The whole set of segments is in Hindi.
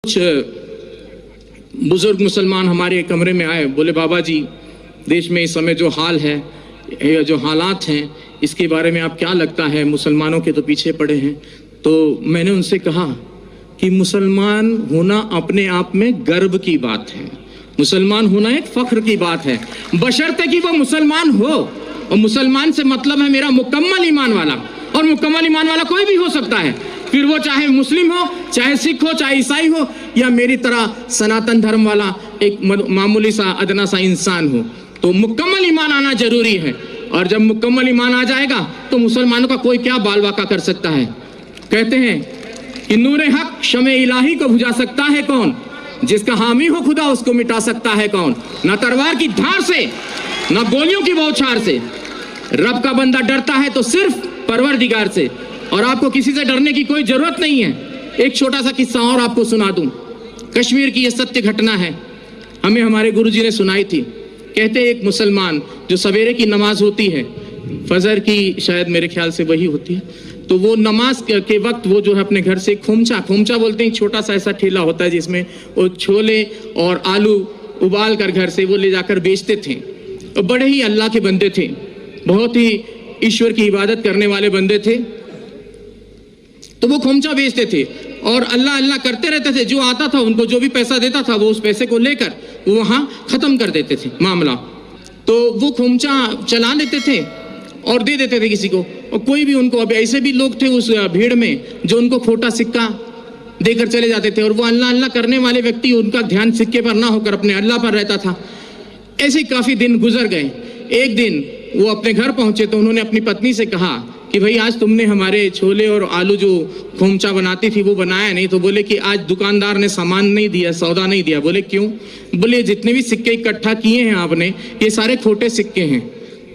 कुछ बुजुर्ग मुसलमान हमारे कमरे में आए, बोले बाबा जी देश में इस समय जो हाल है, जो हालात हैं, इसके बारे में आप क्या लगता है, मुसलमानों के तो पीछे पड़े हैं। तो मैंने उनसे कहा कि मुसलमान होना अपने आप में गर्व की बात है, मुसलमान होना एक फख्र की बात है, बशर्ते कि वो मुसलमान हो। और मुसलमान से मतलब है मेरा मुकम्मल ईमान वाला, और मुकम्मल ईमान वाला कोई भी हो सकता है, फिर वो चाहे मुस्लिम हो, चाहे सिख हो, चाहे ईसाई हो, या मेरी तरह सनातन धर्म वाला एक मामूली सा अदना सा इंसान हो। तो मुकम्मल ईमान आना जरूरी है, और जब मुकम्मल ईमान आ जाएगा तो मुसलमानों का कोई क्या बाल वाका कर सकता है। कहते हैं कि नूरे हक शमे इलाही को बुझा सकता है कौन, जिसका हामी हो खुदा उसको मिटा सकता है कौन। ना तलवार की धार से, ना गोलियों की बौछार से, रब का बंदा डरता है तो सिर्फ परवरदिगार से, और आपको किसी से डरने की कोई जरूरत नहीं है। एक छोटा सा किस्सा और आपको सुना दूं, कश्मीर की यह सत्य घटना है, हमें हमारे गुरुजी ने सुनाई थी। कहते एक मुसलमान जो सवेरे की नमाज होती है, फजर की शायद मेरे ख्याल से वही होती है, तो वो नमाज के वक्त वो जो है अपने घर से खोमचा बोलते हैं, छोटा सा ऐसा ठेला होता है जिसमें वो छोले और आलू उबाल कर घर से वो ले जाकर बेचते थे। और बड़े ही अल्लाह के बंदे थे, बहुत ही ईश्वर की इबादत करने वाले बंदे थे। तो वो खोमचा बेचते थे और अल्लाह अल्लाह करते रहते थे। जो आता था उनको जो भी पैसा देता था वो उस पैसे को लेकर वो वहां खत्म कर देते थे मामला। तो वो खोमचा चला लेते थे और दे देते थे किसी को, और कोई भी उनको, अब ऐसे भी लोग थे उस भीड़ में जो उनको खोटा सिक्का देकर चले जाते थे, और वो अल्लाह अल्लाह करने वाले व्यक्ति, उनका ध्यान सिक्के पर ना होकर अपने अल्लाह पर रहता था। ऐसे काफी दिन गुजर गए। एक दिन वो अपने घर पहुंचे तो उन्होंने अपनी पत्नी से कहा कि भाई आज तुमने हमारे छोले और आलू जो खोमचा बनाती थी वो बनाया नहीं। तो बोले कि आज दुकानदार ने सामान नहीं दिया, सौदा नहीं दिया। बोले क्यों? बोले जितने भी सिक्के इकट्ठा किए हैं आपने, ये सारे खोटे सिक्के हैं।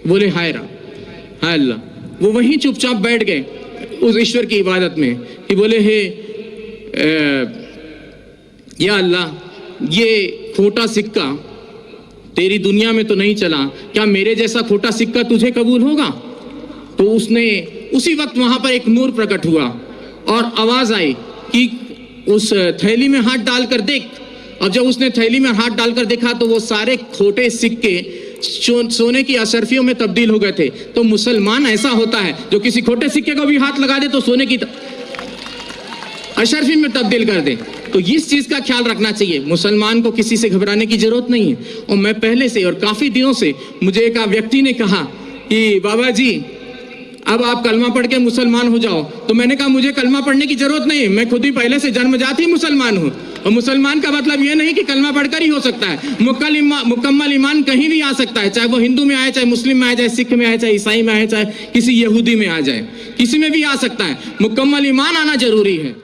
बोले हाय अल्लाह। वो वहीं चुपचाप बैठ गए उस ईश्वर की इबादत में कि बोले हे या अल्लाह, ये खोटा सिक्का तेरी दुनिया में तो नहीं चला, क्या मेरे जैसा खोटा सिक्का तुझे कबूल होगा? तो उसने उसी वक्त वहां पर एक नूर प्रकट हुआ और आवाज आई कि उस थैली में हाथ डालकर देख। और जब उसने थैली में हाथ डालकर देखा तो वो सारे खोटे सिक्के सोने की अशर्फियों में तब्दील हो गए थे। तो मुसलमान ऐसा होता है जो किसी खोटे सिक्के को भी हाथ लगा दे तो सोने की अशर्फी में तब्दील कर दे। तो इस चीज का ख्याल रखना चाहिए, मुसलमान को किसी से घबराने की जरूरत नहीं है। और मैं पहले से और काफी दिनों से, मुझे एक व्यक्ति ने कहा कि बाबा जी अब आप कलमा पढ़ के मुसलमान हो जाओ। तो मैंने कहा मुझे कलमा पढ़ने की जरूरत नहीं, मैं खुद ही पहले से जन्मजात ही मुसलमान हूँ। और मुसलमान का मतलब यह नहीं कि कलमा पढ़कर ही हो सकता है, मुकम्मल ईमान कहीं भी आ सकता है, चाहे वो हिंदू में आए, चाहे मुस्लिम में आए, चाहे सिख में आए, चाहे ईसाई में आए, चाहे किसी यहूदी में आ जाए, किसी में भी आ सकता है। मुकम्मल ईमान आना जरूरी है।